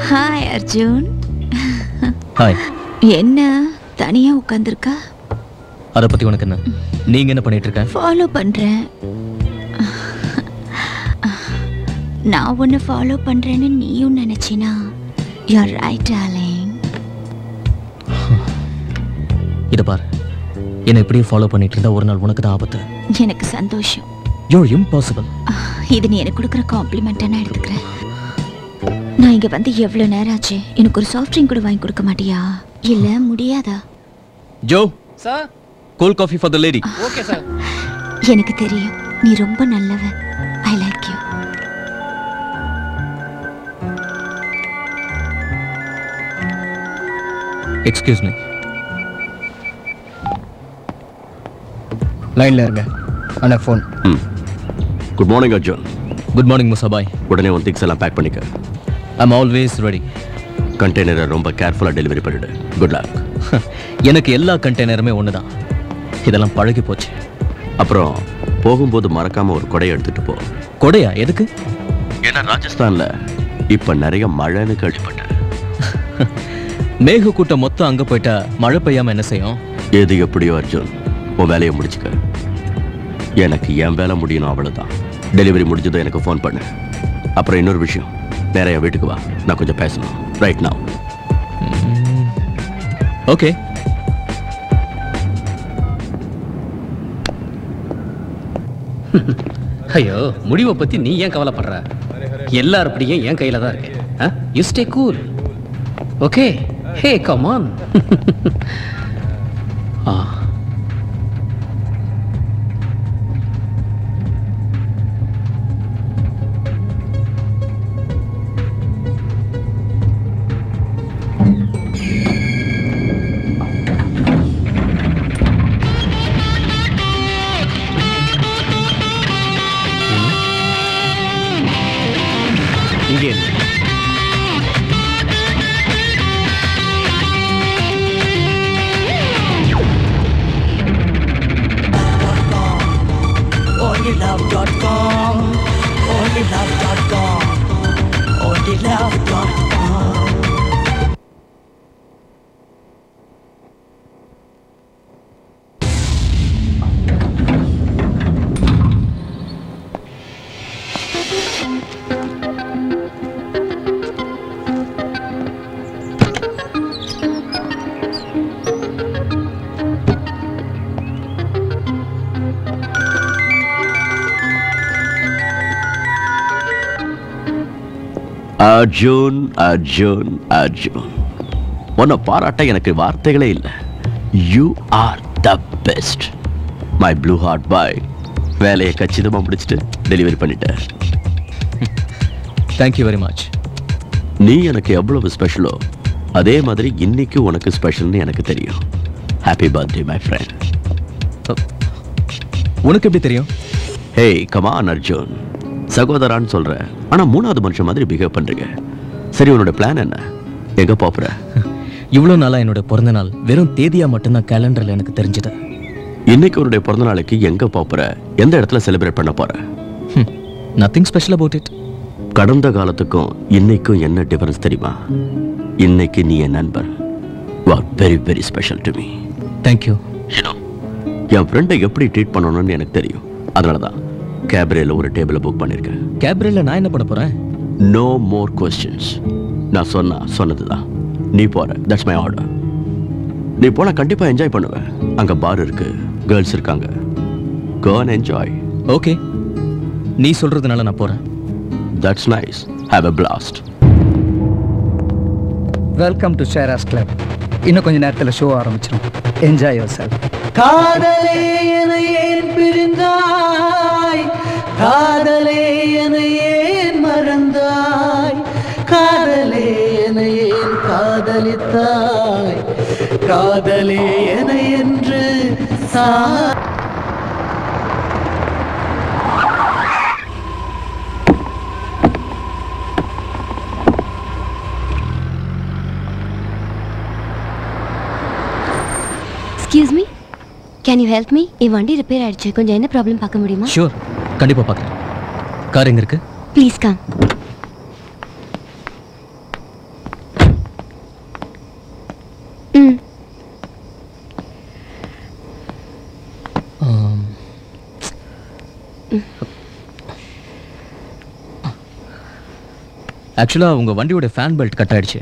Hi Arjun. Hi. என்ன தனியா உட்கார்ந்திருக்க? அத பத்தி உனக்கு என்ன? நீங்க என்ன பண்ணிட்டு இருக்க? ஃபாலோ பண்றேன். நான் உன்னை ஃபாலோ பண்றேன்னு நீயும் நினைச்சினா யூ ஆர் ரைட் டார்லிங். இத பாரு, என்ன இப்படியே ஃபாலோ பண்ணிட்டு இருந்தா ஒரு நாள் உனக்கு தான் ஆபத்து. எனக்கு சந்தோஷம். You're impossible. இது நீ எனக்கு கொடுக்குற காம்ப்ளிமெண்ட்டை நான் எடுத்துக்கிறேன். நான் இங்க வந்து எவ்வளவு நேரம் ஆச்சு? எனக்கு ஒரு சாஃப்ட் ட்ரிங்க் கூட வாங்கி கொடுக்க மாட்டியா? இல்ல முடியாதா? Joe sir, cold coffee for the lady. Okay sir. எனக்கு தெரியும் நீ ரொம்ப நல்லவன். I like you. Excuse me. லைன்ல இருங்க. அண்ணா phone. Good morning Arjun. Good morning Musabhai. உடனே உன் திங்ஸ் எல்லாம் பேக் பண்ணிக்க. ஐ அம் ஆல்வேஸ் ரெடி. கண்டெய்னரை ரொம்ப கேர்ஃபுல்லாக டெலிவரி பண்ணிடு. Good luck. எனக்கு எல்லா கண்டெய்னருமே ஒன்று தான். இதெல்லாம் பழகி போச்சு. அப்புறம் போகும்போது மறக்காம ஒரு கொடையை எடுத்துட்டு போ. கொடையா? எதுக்கு? ஏன்னா ராஜஸ்தான்ல இப்ப நிறைய மழைன்னு கேள்விப்பட்டேன். மேக கூட்டம் மொத்தம் அங்க போயிட்டா மழை பெய்யாம என்ன செய்யும்? எது எப்படியோ அர்ஜுன், உன் வேலையை முடிச்சுக்க. எனக்கு என் வேலை முடியணும், அவ்வளவுதான். டெலிவரி முடிஞ்சதும் எனக்கு ஃபோன் பண்ணு. அப்புறம் இன்னொரு விஷயம், நேரையா வீட்டுக்கு வா, நான் கொஞ்சம் பேசணும். Right now. ஓகே. ஐயோ, முடிவை பத்தி நீ ஏன் கவலைப்படுற? எல்லாருப்படியும் என் கையில தான் இருக்கு. You stay cool. Okay. Hey come on. இங்கே onlylove.com onlylove.com onlylove.com. Arjun Arjun Arjun, உன்னை பாராட்ட எனக்கு வார்த்தைகளே இல்லை. You are the best. My blue heart boy. வேலையை கச்சிதமாக முடிச்சுட்டு டெலிவரி பண்ணிட்டேன். Thank you very much. நீ எனக்கு எவ்வளவு ஸ்பெஷலோ அதே மாதிரி இன்னைக்கு உனக்கு ஸ்பெஷல்னு எனக்கு தெரியும். Happy birthday my friend. உனக்கு எப்படி தெரியும்? ஹே கமான் அர்ஜுன், சகோதரான்னு சொல்ற, ஆனா மூணாவது மனுஷன் மாதிரி பிஹேவ் பண்றீங்க. சரி, உன்னோட பிளான் என்ன? எங்க போற? இவ்வளவு நாளா என்னோட பிறந்த நாள் வெறும் தேதியா மட்டும்தான் கேலண்டர்ல எனக்கு தெரிஞ்சது. இன்னைக்கு உன்னுடைய பிறந்த நாளைக்கு எங்க போற? எந்த இடத்துல செலிப்ரேட் பண்ண போற? Nothing special about it. கடந்த காலத்துக்கும் இன்னைக்கும் என்ன டிஃபரன்ஸ் தெரியுமா? இன்னைக்கு நீ என் நண்பர். You are very very special to me. Thank you. என் ஃப்ரெண்டை எப்படி ட்ரீட் பண்ணணும்னு எனக்கு தெரியும். அதனாலதான் கேப்ரேல ஒரு டேபிளை புக் பண்ணிருக்கேன். கேப்ரேல நான் என்ன பண்ண போறேன்? No more questions. நான் சொன்னதுதான். நீ போற, தட்ஸ் மை ஆர்டர். நீ போனா கண்டிப்பா என்ஜாய் பண்ணுவ. அங்க பார் இருக்கு, கேர்ள்ஸ் இருக்காங்க. Go and enjoy. ஓகே, நீ சொல்றதுனால நான் போறேன். That's nice. Have a blast. Welcome to Shera's club. இன்னும் கொஞ்ச நேரத்தில் ஷோ ஆரம்பிச்சிடும். Enjoy yourself. காதலே என்னை ஏன் பிரிந்தாய், காதலே என்னை ஏன் மறந்தாய், காதலே காதலே என்னை ஏன் காதலித்தாய் காதலே என்னை என்று Excuse me, can you help me? என் வண்டி ரிப்பேர் ஆயிடுச்சு, கொஞ்சம் என்ன ப்ராப்ளம் பார்க்க முடியுமா? ஷூர், கண்டிப்பா பார்க்குறேன். கார் எங்க இருக்கு? Please come. ஆக்சுவலா உங்க வண்டியோட ஃபேன் பெல்ட் கட் ஆயிடுச்சு.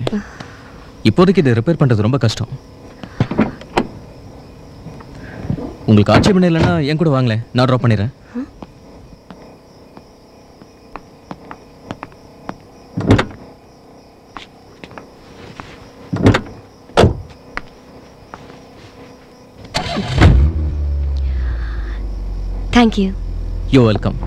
இப்போதைக்கு இதை ரிப்பேர் பண்றது ரொம்ப கஷ்டம். உங்களுக்கு ஆட்சேபணம் இல்லைன்னா என் கூட வாங்களேன், நான் ட்ராப் பண்ணிடுறேன். Thank you. You're welcome.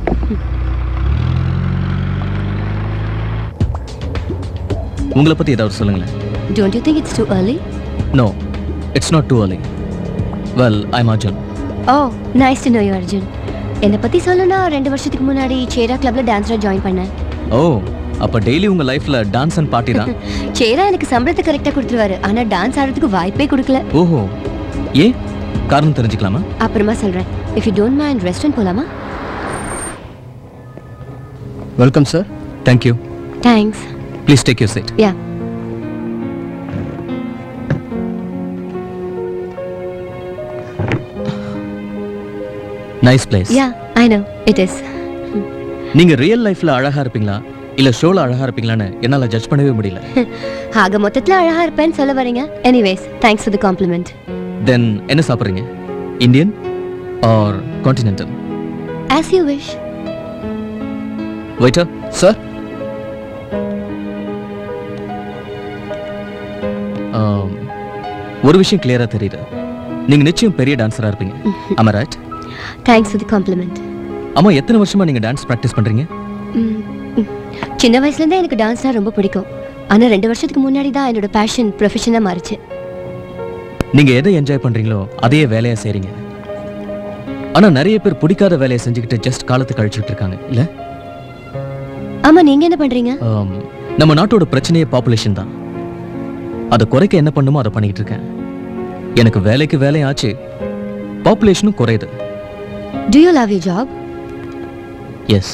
உங்களை பத்தி ஏதாவது சொல்லுங்களேன். Don't you think it's too early? No, it's not too early. Well, I'm Arjun. Oh, nice to know you, Arjun. என்னை பத்தி சொல்லணும்னா 2 வருஷத்துக்கு முன்னாடி சேரா கிளப்ல டான்ஸரா ஜாயின் பண்ணேன். ஓ, அப்ப டெய்லி உங்க லைஃப்ல டான்ஸ் அண்ட் பார்ட்டி தான். சேரா எனக்கு சம்பளத்தை கரெக்டா கொடுத்துருவாரு, ஆனா டான்ஸ் ஆடுறதுக்கு வாய்ப்பே கொடுக்கல. ஓஹோ, ஏன் காரணம் தெரிஞ்சுக்கலாமா? அப்புறமா சொல்றேன். If you don't mind, restaurant போலாமா? Welcome sir. Thank you. Thanks. Please take your seat. Yeah. Nice place. Yeah, I know. It is. நீங்க ரியல் லைஃப்ல அழகா இருப்பீங்களா இல்ல ஷோல அழகா இருப்பீங்களான்னு என்னால ஜட்ஜ் பண்ணவே முடியல. ஆக மொத்தத்துல அழகா இருப்பேன்னு சொல்ல வரீங்க. Anyways, thanks for the compliment. Then என்ன சாப்பிடுறீங்க? Indian or continental? As you wish. Waiter, sir. ஒரு விஷயம் கிளியரா தெரியுது. நீங்க நிச்சயம் பெரிய டான்சரா இருப்பீங்க. Am I right? Thanks for the compliment. அம்மா, எத்தனை வருஷமா நீங்க டான்ஸ் பிராக்டிஸ் பண்றீங்க? சின்ன வயசுல இருந்தே எனக்கு டான்ஸ்னா ரொம்ப பிடிக்கும். ஆனா 2 வருஷத்துக்கு முன்னாடி தான் என்னோட பேஷன் ப்ரொஃபஷனா மாறிச்சு. நீங்க எதை என்ஜாய் பண்றீங்களோ அதையே வேலையா செய்றீங்க. ஆனா நிறைய பேர் பிடிக்காத வேலையை செஞ்சுக்கிட்டு ஜஸ்ட் காலத்தை கழிச்சுட்டு இருக்காங்க இல்ல? ஆமா, நீங்க என்ன பண்றீங்க? நம்ம நாட்டோட பிரச்சனையே பாப்புலேஷன் தான். அதை குறைக்க என்ன பண்ணுமோ அதை பண்ணிட்டு இருக்கேன். எனக்கு வேலைக்கு வேலை ஆச்சு, பாப்புலேஷனும் குறையுது. Do you love your job? Yes.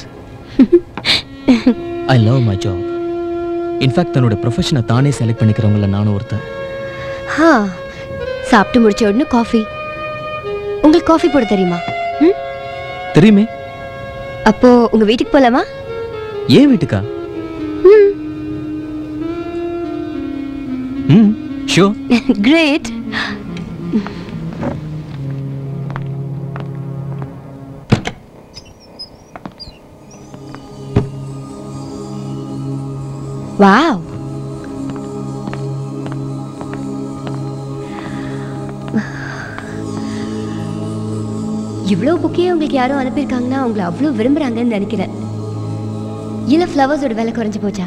I love my job. In fact, தன்னோட ப்ரொஃபஷனை தானே செலக்ட் பண்ணிக்கிறவங்கள நானும் ஒருத்தன். சாப்பிட்டு முடிச்ச உடனே காஃபி. உங்களுக்கு காஃபி போட தெரியுமா? தெரியுமே. அப்போ உங்க வீட்டுக்கு போலாமா? ஏன் வீட்டுக்கா? Sure. Great. Wow. இவ்வளவு புக்கே உங்களுக்கு யாரோ அனுப்பியிருக்காங்கன்னா உங்களை அவ்வளவு விரும்புறாங்கன்னு நினைக்கிறேன். இல்ல ஃப்ளவர்ஸோட விலை குறைஞ்சு போச்சா?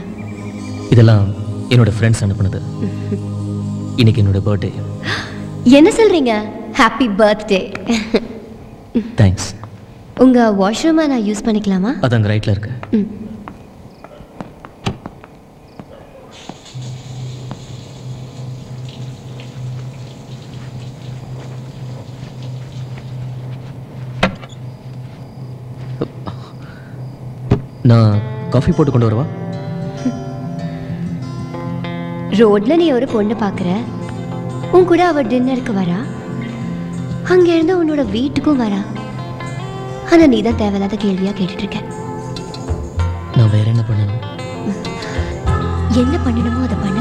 இதெல்லாம் என்னோட ஃப்ரெண்ட்ஸ் அனுப்புனது. இன்னைக்கு என்னோட பர்த்டே. என்ன சொல்றீங்க? Happy birthday. தேங்க்ஸ். உங்க வாஷ்ரூமை நான் யூஸ் பண்ணிக்கலாமா? அது அங்க ரைட்ல இருக்கு. நான் காஃபி போட்டு கொண்டு வரவா? ரோட்ல நீ ஒரு பொண்ணு பாக்குற, உன் கூட அவ டின்னருக்கு வரா, அங்க இருந்து உன்னோட வீட்டுக்கும் வரா. ஆனா நீ தான் தேவையில்லாத கேள்வியா கேட்டுட்டு இருக்க. நான் வேற என்ன பண்ணணும்? என்ன பண்ணணுமோ அதை பண்ண